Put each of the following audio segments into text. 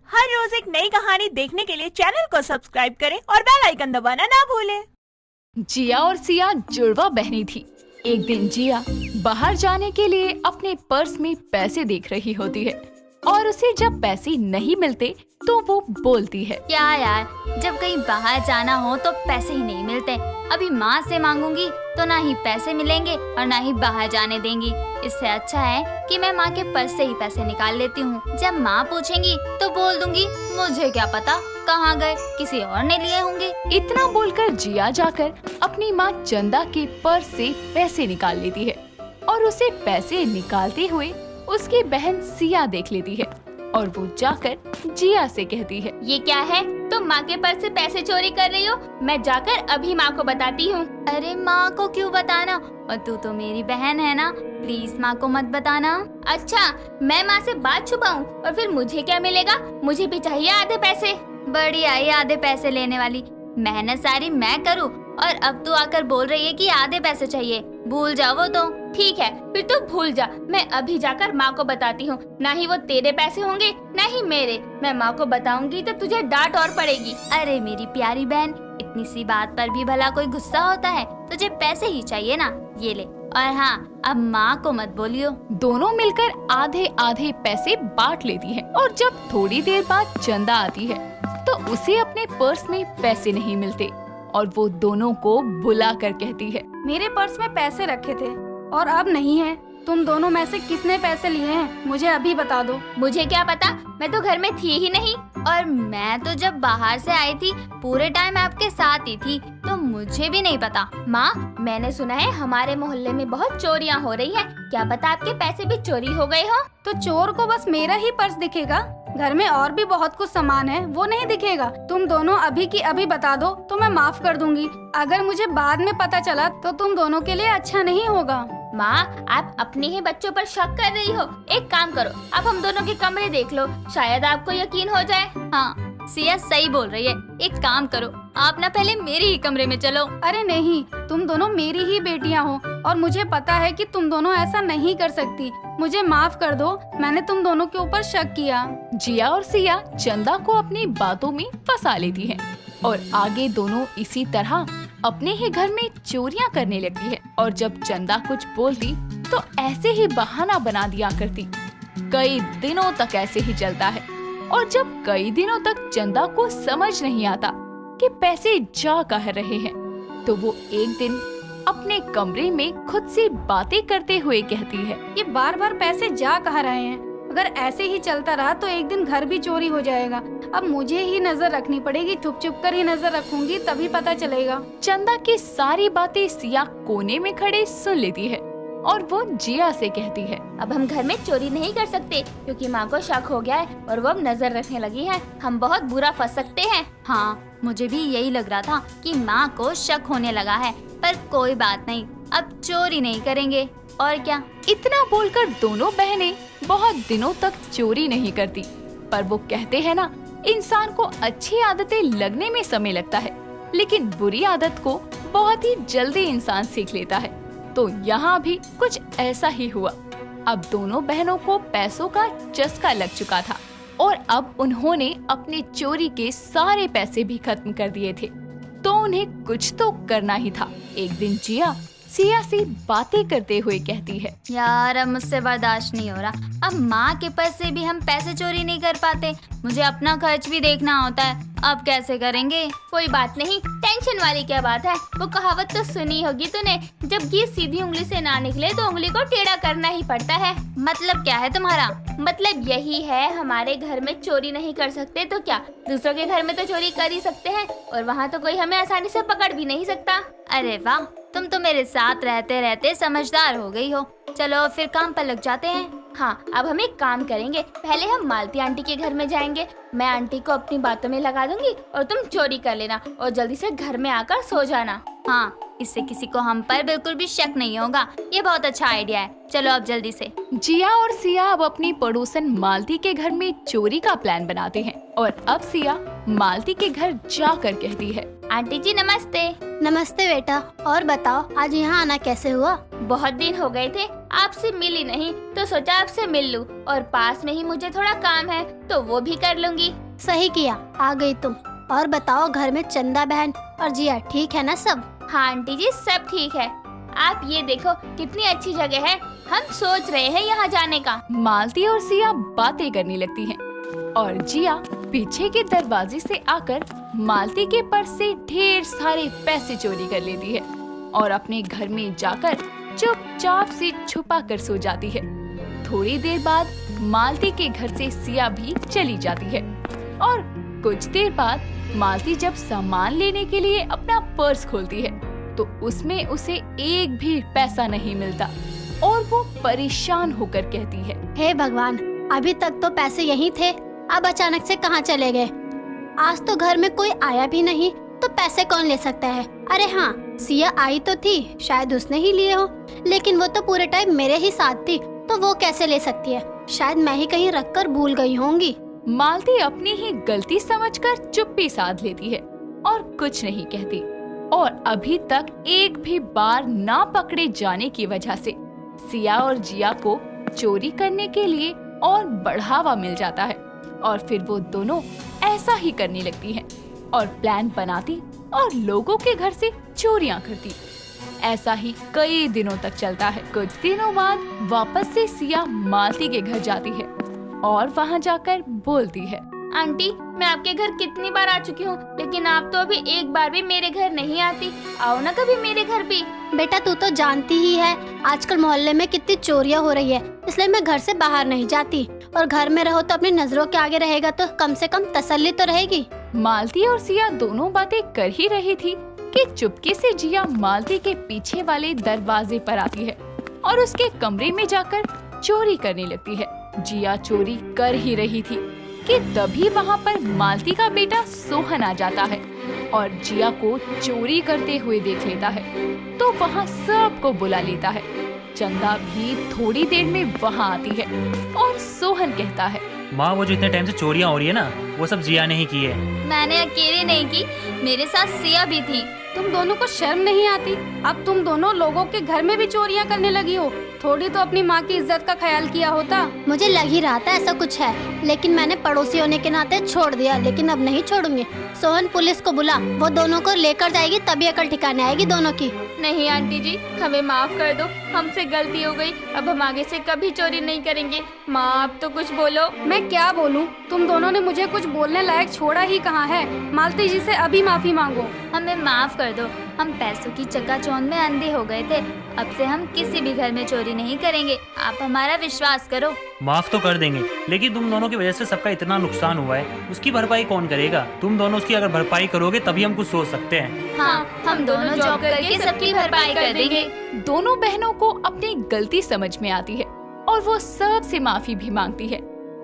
हर रोज एक नई कहानी देखने के लिए चैनल को सब्सक्राइब करें और बेल आइकन दबाना ना भूलें। जिया और सिया जुड़वा बहनी थी। एक दिन जिया बाहर जाने के लिए अपने पर्स में पैसे देख रही होती है और उसे जब पैसे नहीं मिलते तो वो बोलती है, क्या यार, जब कहीं बाहर जाना हो तो पैसे ही नहीं मिलते। अभी माँ से मांगूंगी तो ना ही पैसे मिलेंगे और ना ही बाहर जाने देंगी। इससे अच्छा है कि मैं माँ के पर्स से ही पैसे निकाल लेती हूँ। जब माँ पूछेंगी तो बोल दूंगी मुझे क्या पता कहाँ गए, किसी और ने लिए होंगे। इतना बोलकर जिया जाकर अपनी माँ चंदा के पर्स से पैसे निकाल लेती है और उसे पैसे निकालते हुए उसकी बहन सिया देख लेती है और वो जाकर जिया से कहती है, ये क्या है, तुम माँ के पर्स से पैसे चोरी कर रही हो? मैं जाकर अभी माँ को बताती हूँ। अरे माँ को क्यों बताना, और तू तो मेरी बहन है ना, प्लीज माँ को मत बताना। अच्छा, मैं माँ से बात छुपाऊं और फिर मुझे क्या मिलेगा? मुझे भी चाहिए आधे पैसे। बड़ी आई आधे पैसे लेने वाली, मेहनत सारी मैं करूँ और अब तू आकर बोल रही है कि आधे पैसे चाहिए। भूल जाओ वो तो। ठीक है, फिर तो भूल जा। मैं अभी जाकर माँ को बताती हूँ। ना ही वो तेरे पैसे होंगे ना ही मेरे। मैं माँ को बताऊंगी तो तुझे डांट और पड़ेगी। अरे मेरी प्यारी बहन, इतनी सी बात पर भी भला कोई गुस्सा होता है? तुझे पैसे ही चाहिए ना, ये ले। और हाँ, अब माँ को मत बोलियो। दोनों मिलकर आधे आधे पैसे बांट लेती हैं और जब थोड़ी देर बाद चंदा आती है तो उसे अपने पर्स में पैसे नहीं मिलते और वो दोनों को बुला कर कहती है, मेरे पर्स में पैसे रखे थे और अब नहीं है। तुम दोनों में से किसने पैसे लिए हैं, मुझे अभी बता दो। मुझे क्या पता, मैं तो घर में थी ही नहीं। और मैं तो जब बाहर से आई थी पूरे टाइम आपके साथ ही थी, तो मुझे भी नहीं पता। माँ, मैंने सुना है हमारे मोहल्ले में बहुत चोरियाँ हो रही हैं। क्या पता आपके पैसे भी चोरी हो गए हो? तो चोर को बस मेरा ही पर्स दिखेगा, घर में और भी बहुत कुछ सामान है, वो नहीं दिखेगा। तुम दोनों अभी की अभी बता दो तो मैं माफ कर दूंगी। अगर मुझे बाद में पता चला तो तुम दोनों के लिए अच्छा नहीं होगा। माँ, आप अपने ही बच्चों पर शक कर रही हो। एक काम करो, आप हम दोनों के कमरे देख लो, शायद आपको यकीन हो जाए। हाँ, सिया सही बोल रही है। एक काम करो, आप ना पहले मेरे ही कमरे में चलो। अरे नहीं, तुम दोनों मेरी ही बेटियां हो और मुझे पता है कि तुम दोनों ऐसा नहीं कर सकती। मुझे माफ कर दो, मैंने तुम दोनों के ऊपर शक किया। जिया और सिया चंदा को अपनी बातों में फंसा लेती हैं और आगे दोनों इसी तरह अपने ही घर में चोरियां करने लगती है। और जब चंदा कुछ बोलती तो ऐसे ही बहाना बना दिया करती। कई दिनों तक ऐसे ही चलता है और जब कई दिनों तक चंदा को समझ नहीं आता कि पैसे जा कहाँ रहे हैं, तो वो एक दिन अपने कमरे में खुद से बातें करते हुए कहती है, ये बार बार पैसे जा कहाँ रहे हैं? अगर ऐसे ही चलता रहा तो एक दिन घर भी चोरी हो जाएगा। अब मुझे ही नजर रखनी पड़ेगी, छुप छुप कर ही नजर रखूंगी, तभी पता चलेगा। चंदा की सारी बातें सिया कोने में खड़े सुन लेती है और वो जिया से कहती है, अब हम घर में चोरी नहीं कर सकते क्योंकि माँ को शक हो गया है और वो अब नजर रखने लगी है। हम बहुत बुरा फंस सकते हैं। हाँ, मुझे भी यही लग रहा था कि माँ को शक होने लगा है, पर कोई बात नहीं, अब चोरी नहीं करेंगे। और क्या। इतना बोलकर दोनों बहनें बहुत दिनों तक चोरी नहीं करती। पर वो कहते हैं ना, इंसान को अच्छी आदतें लगने में समय लगता है, लेकिन बुरी आदत को बहुत ही जल्दी इंसान सीख लेता है। तो यहाँ भी कुछ ऐसा ही हुआ। अब दोनों बहनों को पैसों का चस्का लग चुका था और अब उन्होंने अपने चोरी के सारे पैसे भी खत्म कर दिए थे, तो उन्हें कुछ तो करना ही था। एक दिन जिया सिया से बातें करते हुए कहती है, यार अब मुझसे बर्दाश्त नहीं हो रहा। अब माँ के पर्स से भी हम पैसे चोरी नहीं कर पाते, मुझे अपना खर्च भी देखना होता है। अब कैसे करेंगे? कोई बात नहीं, टेंशन वाली क्या बात है। वो कहावत तो सुनी होगी तूने, जब घी सीधी उंगली से ना निकले तो उंगली को टेढ़ा करना ही पड़ता है। मतलब क्या है तुम्हारा? मतलब यही है, हमारे घर में चोरी नहीं कर सकते तो क्या, दूसरों के घर में तो चोरी कर ही सकते हैं और वहाँ तो कोई हमें आसानी से पकड़ भी नहीं सकता। अरे वाह, तुम तो मेरे साथ रहते रहते समझदार हो गई हो। चलो फिर काम पर लग जाते हैं। हाँ, अब हम एक काम करेंगे, पहले हम मालती आंटी के घर में जाएंगे। मैं आंटी को अपनी बातों में लगा दूंगी और तुम चोरी कर लेना और जल्दी से घर में आकर सो जाना। हाँ, इससे किसी को हम पर बिल्कुल भी शक नहीं होगा। ये बहुत अच्छा आइडिया है। चलो अब जल्दी से। जिया और सिया अब अपनी पड़ोसन मालती के घर में चोरी का प्लान बनाते हैं और अब सिया मालती के घर जाकर कहती है, आंटी जी नमस्ते। नमस्ते बेटा, और बताओ आज यहाँ आना कैसे हुआ? बहुत दिन हो गए थे आपसे मिली नहीं, तो सोचा आपसे मिल लूं। और पास में ही मुझे थोड़ा काम है तो वो भी कर लूंगी। सही किया, आ गई तुम। और बताओ, घर में चंदा बहन और जिया ठीक है ना सब? हाँ आंटी जी, सब ठीक है। आप ये देखो कितनी अच्छी जगह है, हम सोच रहे हैं यहाँ जाने का। मालती और सिया बातें करने लगती हैं और जिया पीछे के दरवाजे से आकर मालती के पर्स से ढेर सारे पैसे चोरी कर लेती है और अपने घर में जाकर चुपचाप से छुपा कर सो जाती है। थोड़ी देर बाद मालती के घर से सिया भी चली जाती है और कुछ देर बाद मालती जब सामान लेने के लिए अपना पर्स खोलती है तो उसमें उसे एक भी पैसा नहीं मिलता और वो परेशान होकर कहती है, हे भगवान, अभी तक तो पैसे यहीं थे, अब अचानक से कहाँ चले गए? आज तो घर में कोई आया भी नहीं, तो पैसे कौन ले सकता है? अरे हाँ, सिया आई तो थी, शायद उसने ही लिए हो, लेकिन वो तो पूरे टाइम मेरे ही साथ थी, तो वो कैसे ले सकती है? शायद मैं ही कहीं रखकर भूल गई होंगी। मालती अपनी ही गलती समझकर चुप्पी साध लेती है और कुछ नहीं कहती और अभी तक एक भी बार ना पकड़े जाने की वजह से सिया और जिया को चोरी करने के लिए और बढ़ावा मिल जाता है और फिर वो दोनों ऐसा ही करने लगती हैं और प्लान बनाती और लोगों के घर से चोरियां करती। ऐसा ही कई दिनों तक चलता है। कुछ दिनों बाद वापस से सिया मालती के घर जाती है और वहाँ जाकर बोलती है, आंटी, मैं आपके घर कितनी बार आ चुकी हूँ, लेकिन आप तो अभी एक बार भी मेरे घर नहीं आती। आओ ना कभी मेरे घर भी। बेटा, तू तो जानती ही है आजकल मोहल्ले में कितनी चोरियां हो रही है, इसलिए मैं घर से बाहर नहीं जाती। और घर में रहो तो अपनी नजरों के आगे रहेगा तो कम से कम तसल्ली तो रहेगी। मालती और सिया दोनों बातें कर ही रही थी कि चुपके से जिया मालती के पीछे वाले दरवाजे पर आती है और उसके कमरे में जाकर चोरी करने लगती है। जिया चोरी कर ही रही थी कि तभी वहाँ पर मालती का बेटा सोहन आ जाता है और जिया को चोरी करते हुए देख लेता है तो वहाँ सबको बुला लेता है। चंदा भी थोड़ी देर में वहाँ आती है और सोहन कहता है, माँ, वो जो इतने टाइम से चोरियां हो रही है ना, वो सब जिया ने ही की है। मैंने अकेले नहीं की, मेरे साथ सिया भी थी। तुम दोनों को शर्म नहीं आती? अब तुम दोनों लोगों के घर में भी चोरियां करने लगी हो। थोड़ी तो अपनी माँ की इज्जत का ख्याल किया होता। मुझे लग ही रहा था ऐसा कुछ है, लेकिन मैंने पड़ोसी होने के नाते छोड़ दिया, लेकिन अब नहीं छोड़ूंगी। सोहन, पुलिस को बुला, वो दोनों को लेकर जाएगी, तभी अकल ठिकाने आएगी दोनों की। नहीं आंटी जी, हमें माफ कर दो, हमसे गलती हो गई। अब हम आगे से कभी चोरी नहीं करेंगे। माँ, आप तो कुछ बोलो। मैं क्या बोलूं? तुम दोनों ने मुझे कुछ बोलने लायक छोड़ा ही कहाँ है। मालती जी से अभी माफी मांगो। हमें माफ कर दो, हम पैसों की चकाचौंध में अंधे हो गए थे। अब से हम किसी भी घर में चोरी नहीं करेंगे, आप हमारा विश्वास करो। माफ तो कर देंगे, लेकिन तुम दोनों की वजह से सबका इतना नुकसान हुआ है, उसकी भरपाई कौन करेगा? तुम दोनों उसकी अगर भरपाई करोगे तभी हम कुछ सोच सकते हैं। हाँ, हम दोनों जॉब करके सबकी भरपाई कर देंगे। दोनों बहनों को अपनी गलती समझ में आती है और वो सब से माफी भी मांगती है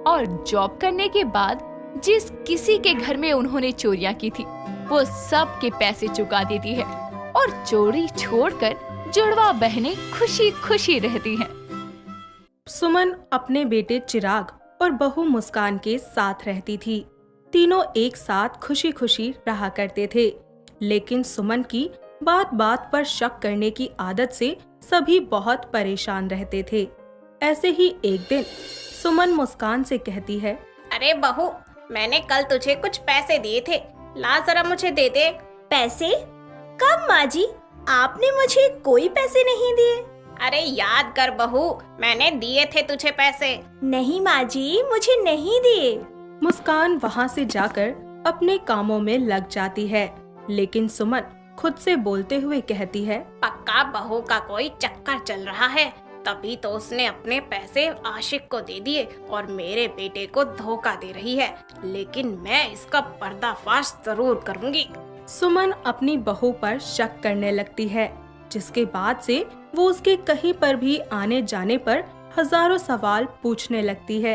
और जॉब करने के बाद जिस किसी के घर में उन्होंने चोरियां की थी वो सब के पैसे चुका देती है और चोरी छोड़कर जुड़वा बहनें खुशी खुशी रहती हैं। सुमन अपने बेटे चिराग और बहू मुस्कान के साथ रहती थी। तीनों एक साथ खुशी खुशी रहा करते थे, लेकिन सुमन की बात बात पर शक करने की आदत से सभी बहुत परेशान रहते थे। ऐसे ही एक दिन सुमन मुस्कान से कहती है, अरे बहू, मैंने कल तुझे कुछ पैसे दिए थे, ला जरा मुझे दे दे। पैसे? कब माँ जी? आपने मुझे कोई पैसे नहीं दिए। अरे याद कर बहू, मैंने दिए थे तुझे पैसे। नहीं माँ जी, मुझे नहीं दिए। मुस्कान वहाँ से जाकर अपने कामों में लग जाती है, लेकिन सुमन खुद से बोलते हुए कहती है, पक्का बहू का कोई चक्कर चल रहा है, तभी तो उसने अपने पैसे आशिक को दे दिए और मेरे बेटे को धोखा दे रही है, लेकिन मैं इसका पर्दाफाश जरूर करूंगी। सुमन अपनी बहू पर शक करने लगती है, जिसके बाद से वो उसके कहीं पर भी आने जाने पर हजारों सवाल पूछने लगती है।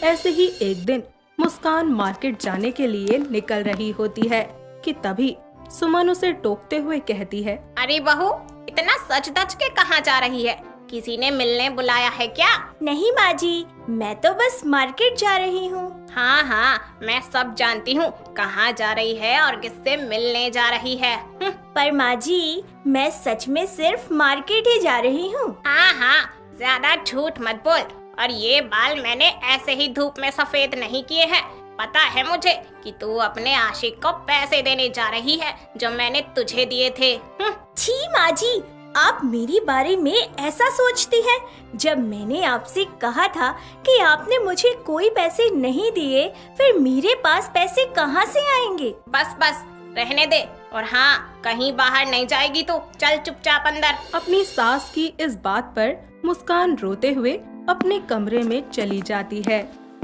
ऐसे ही एक दिन मुस्कान मार्केट जाने के लिए निकल रही होती है कि तभी सुमन उसे टोकते हुए कहती है, अरे बहू, इतना सच धज के कहाँ जा रही है? किसी ने मिलने बुलाया है क्या? नहीं माँ जी, मैं तो बस मार्केट जा रही हूँ। हाँ हाँ, मैं सब जानती हूँ, कहाँ जा रही है और किससे मिलने जा रही है। पर माँ जी, मैं सच में सिर्फ मार्केट ही जा रही हूँ। हाँ हाँ, ज्यादा झूठ मत बोल। और ये बाल मैंने ऐसे ही धूप में सफेद नहीं किए हैं। पता है मुझे कि तू अपने आशिक को पैसे देने जा रही है जो मैंने तुझे दिए थे। छी माँ जी, आप मेरे बारे में ऐसा सोचती हैं? जब मैंने आपसे कहा था कि आपने मुझे कोई पैसे नहीं दिए, फिर मेरे पास पैसे कहाँ से आएंगे? बस बस रहने दे। और हाँ, कहीं बाहर नहीं जाएगी तो चल चुपचाप अंदर। अपनी सास की इस बात पर मुस्कान रोते हुए अपने कमरे में चली जाती है।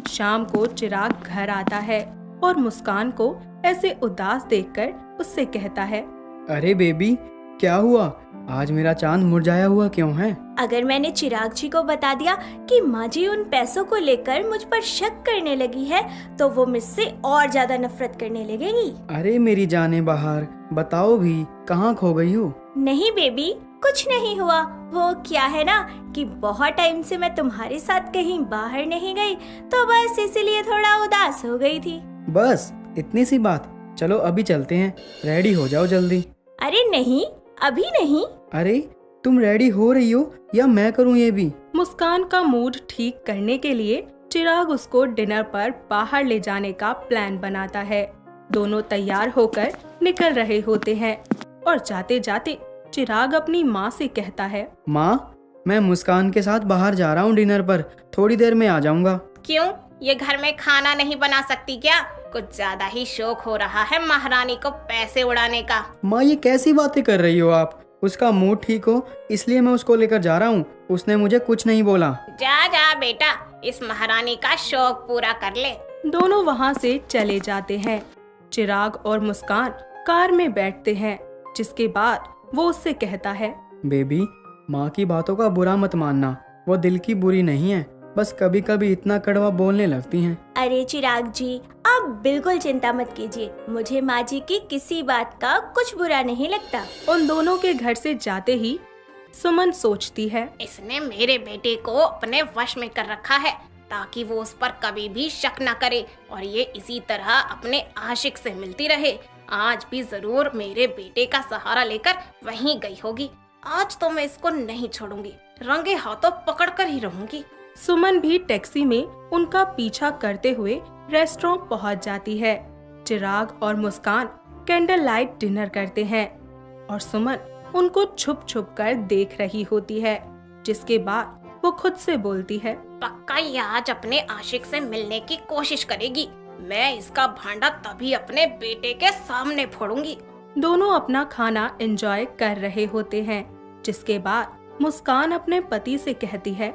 शाम को चिराग घर आता है और मुस्कान को ऐसे उदास देखकर उससे कहता है, अरे बेबी, क्या हुआ? आज मेरा चांद मुरझाया हुआ क्यों है? अगर मैंने चिराग जी को बता दिया कि माँ जी उन पैसों को लेकर मुझ पर शक करने लगी है, तो वो मुझसे और ज्यादा नफरत करने लगेगी। अरे मेरी जाने बहार, बताओ भी, कहाँ खो गई हो? नहीं बेबी, कुछ नहीं हुआ। वो क्या है ना कि बहुत टाइम से मैं तुम्हारे साथ कहीं बाहर नहीं गई, तो बस इसीलिए थोड़ा उदास हो गई थी। बस इतनी सी बात? चलो अभी चलते हैं, रेडी हो जाओ जल्दी। अरे नहीं, अभी नहीं। अरे तुम रेडी हो रही हो या मैं करूं ये भी? मुस्कान का मूड ठीक करने के लिए चिराग उसको डिनर पर बाहर ले जाने का प्लान बनाता है। दोनों तैयार होकर निकल रहे होते हैं और जाते जाते चिराग अपनी माँ से कहता है, माँ, मैं मुस्कान के साथ बाहर जा रहा हूँ डिनर पर, थोड़ी देर में आ जाऊंगा। क्यों, ये घर में खाना नहीं बना सकती क्या? कुछ ज्यादा ही शौक हो रहा है महारानी को पैसे उड़ाने का। माँ, ये कैसी बातें कर रही हो आप? उसका मूड ठीक हो इसलिए मैं उसको लेकर जा रहा हूँ, उसने मुझे कुछ नहीं बोला। जा जा बेटा, इस महारानी का शौक पूरा कर ले। दोनों वहाँ से चले जाते हैं। चिराग और मुस्कान कार में बैठते हैं, जिसके बाद वो उससे कहता है, बेबी, माँ की बातों का बुरा मत मानना, वो दिल की बुरी नहीं है, बस कभी कभी इतना कड़वा बोलने लगती हैं। अरे चिराग जी, आप बिल्कुल चिंता मत कीजिए, मुझे माँ जी की किसी बात का कुछ बुरा नहीं लगता। उन दोनों के घर से जाते ही सुमन सोचती है, इसने मेरे बेटे को अपने वश में कर रखा है ताकि वो उस पर कभी भी शक न करे और ये इसी तरह अपने आशिक से मिलती रहे। आज भी जरूर मेरे बेटे का सहारा लेकर वहीं गई होगी। आज तो मैं इसको नहीं छोड़ूंगी, रंगे हाथों पकड़ कर ही रहूंगी। सुमन भी टैक्सी में उनका पीछा करते हुए रेस्टोरेंट पहुंच जाती है। चिराग और मुस्कान कैंडल लाइट डिनर करते हैं और सुमन उनको छुप छुप कर देख रही होती है, जिसके बाद वो खुद से बोलती है, पक्का ये आज अपने आशिक से मिलने की कोशिश करेगी। मैं इसका भांडा तभी अपने बेटे के सामने फोड़ूंगी। दोनों अपना खाना एंजॉय कर रहे होते हैं, जिसके बाद मुस्कान अपने पति से कहती है,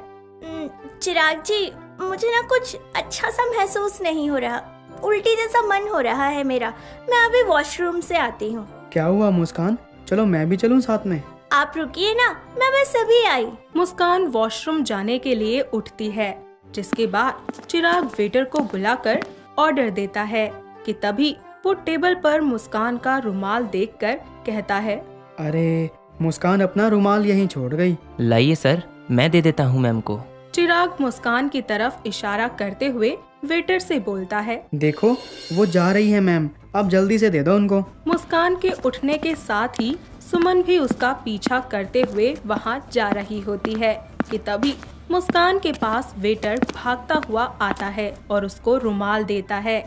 चिराग जी, मुझे ना कुछ अच्छा सा महसूस नहीं हो रहा, उल्टी जैसा मन हो रहा है मेरा। मैं अभी वॉशरूम से आती हूँ। क्या हुआ मुस्कान? चलो मैं भी चलूं साथ में। आप रुकिए ना, मैं बस अभी आई। मुस्कान वॉशरूम जाने के लिए उठती है, जिसके बाद चिराग वेटर को बुलाकर ऑर्डर देता है कि तभी वो टेबल पर मुस्कान का रुमाल देखकर कहता है, अरे मुस्कान अपना रुमाल यहीं छोड़ गई। लाइए सर, मैं दे देता हूँ मैम को। चिराग मुस्कान की तरफ इशारा करते हुए वेटर से बोलता है, देखो वो जा रही है मैम, आप जल्दी से दे दो उनको। मुस्कान के उठने के साथ ही सुमन भी उसका पीछा करते हुए वहां जा रही होती है कि तभी मुस्कान के पास वेटर भागता हुआ आता है और उसको रुमाल देता है।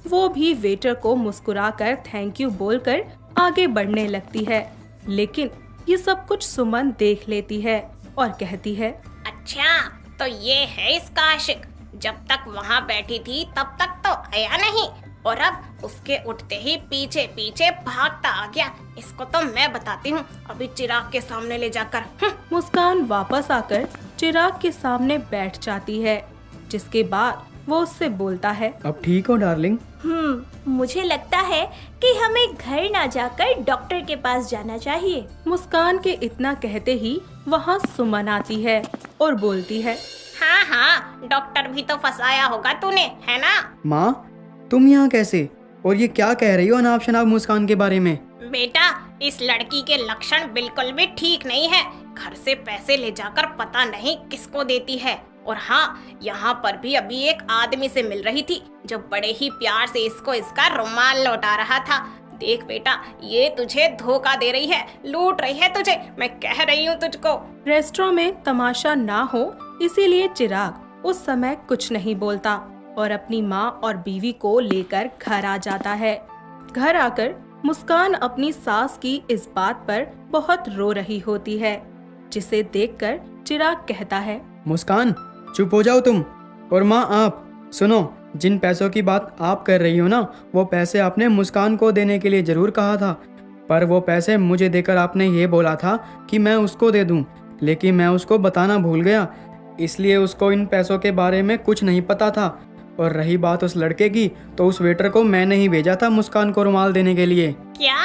वो भी वेटर को मुस्कुराकर थैंक यू बोलकर आगे बढ़ने लगती है, लेकिन ये सब कुछ सुमन देख लेती है और कहती है, अच्छा तो ये है इसका आशिक। जब तक वहाँ बैठी थी तब तक तो आया नहीं और अब उसके उठते ही पीछे पीछे भागता आ गया। इसको तो मैं बताती हूँ अभी चिराग के सामने ले जाकर। मुस्कान वापस आकर चिराग के सामने बैठ जाती है, जिसके बाद वो उससे बोलता है, अब ठीक हो डार्लिंग? मुझे लगता है कि हमें घर ना जाकर डॉक्टर के पास जाना चाहिए। मुस्कान के इतना कहते ही वहाँ सुमन आती है और बोलती है, हाँ हाँ, डॉक्टर भी तो फंसाया होगा तूने, है ना? माँ, तुम यहाँ कैसे? और ये क्या कह रही हो अनाप शनाप मुस्कान के बारे में? बेटा, इस लड़की के लक्षण बिल्कुल भी ठीक नहीं है। घर से पैसे ले जाकर पता नहीं किसको देती है। और हाँ, यहाँ पर भी अभी एक आदमी से मिल रही थी जो बड़े ही प्यार से इसको इसका रुमाल लौटा रहा था। देख बेटा, ये तुझे धोखा दे रही है, लूट रही है तुझे, मैं कह रही हूँ तुझको। रेस्टोरेंट में तमाशा ना हो इसीलिए चिराग उस समय कुछ नहीं बोलता और अपनी माँ और बीवी को लेकर घर आ जाता है। घर आकर मुस्कान अपनी सास की इस बात पर बहुत रो रही होती है, जिसे देखकर चिराग कहता है, मुस्कान चुप हो जाओ तुम। और माँ आप सुनो, जिन पैसों की बात आप कर रही हो ना, वो पैसे आपने मुस्कान को देने के लिए जरूर कहा था, पर वो पैसे मुझे देकर आपने ये बोला था कि मैं उसको दे दूं, लेकिन मैं उसको बताना भूल गया, इसलिए उसको इन पैसों के बारे में कुछ नहीं पता था। और रही बात उस लड़के की, तो उस वेटर को मैंने ही भेजा था मुस्कान को रुमाल देने के लिए। क्या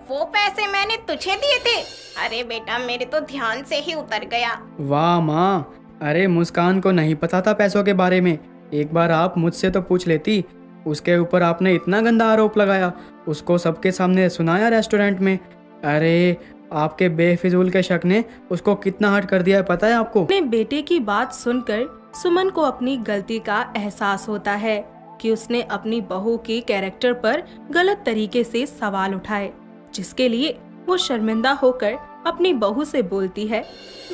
वो पैसे मैंने तुझे दिए थे? अरे बेटा, मेरे तो ध्यान से ही उतर गया। वाह माँ, अरे मुस्कान को नहीं पता था पैसों के बारे में, एक बार आप मुझसे तो पूछ लेती। उसके ऊपर आपने इतना गंदा आरोप लगाया, उसको सबके सामने सुनाया रेस्टोरेंट में। अरे आपके बेफिजूल के शक ने उसको कितना हर्ट कर दिया है पता है आपको? अपने बेटे की बात सुनकर सुमन को अपनी गलती का एहसास होता है कि उसने अपनी बहू के कैरेक्टर पर गलत तरीके से सवाल उठाए, जिसके लिए वो शर्मिंदा होकर अपनी बहू से बोलती है,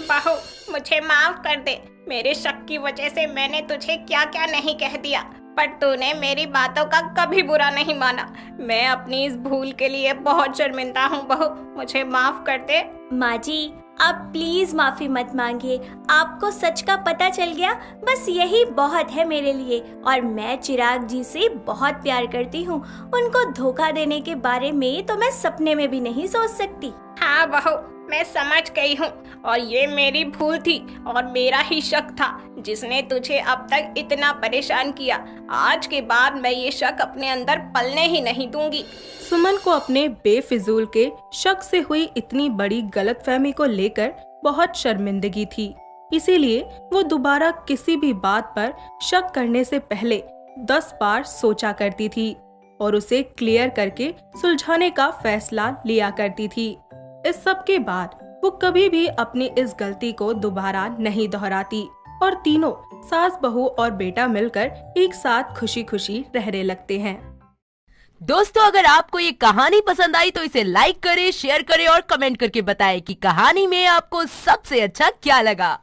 बहू मुझे माफ कर दे, मेरे शक की वजह से मैंने तुझे क्या क्या नहीं कह दिया, पर तूने मेरी बातों का कभी बुरा नहीं माना। मैं अपनी इस भूल के लिए बहुत शर्मिंदा हूँ बहू, मुझे माफ कर दे। माँ जी, आप प्लीज माफी मत मांगिए, आपको सच का पता चल गया, बस यही बहुत है मेरे लिए। और मैं चिराग जी से बहुत प्यार करती हूँ, उनको धोखा देने के बारे में तो मैं सपने में भी नहीं सोच सकती। हाँ बहू, मैं समझ गई हूँ, और ये मेरी भूल थी और मेरा ही शक था जिसने तुझे अब तक इतना परेशान किया। आज के बाद मैं ये शक अपने अंदर पलने ही नहीं दूंगी। सुमन को अपने बेफिजूल के शक से हुई इतनी बड़ी गलतफहमी को लेकर बहुत शर्मिंदगी थी, इसीलिए वो दोबारा किसी भी बात पर शक करने से पहले 10 बार सोचा करती थी और उसे क्लियर करके सुलझाने का फैसला लिया करती थी। इस सब के बाद वो कभी भी अपनी इस गलती को दोबारा नहीं दोहराती और तीनों सास बहू और बेटा मिलकर एक साथ खुशी खुशी रहने लगते हैं। दोस्तों, अगर आपको ये कहानी पसंद आई तो इसे लाइक करें, शेयर करें और कमेंट करके बताएं कि कहानी में आपको सबसे अच्छा क्या लगा।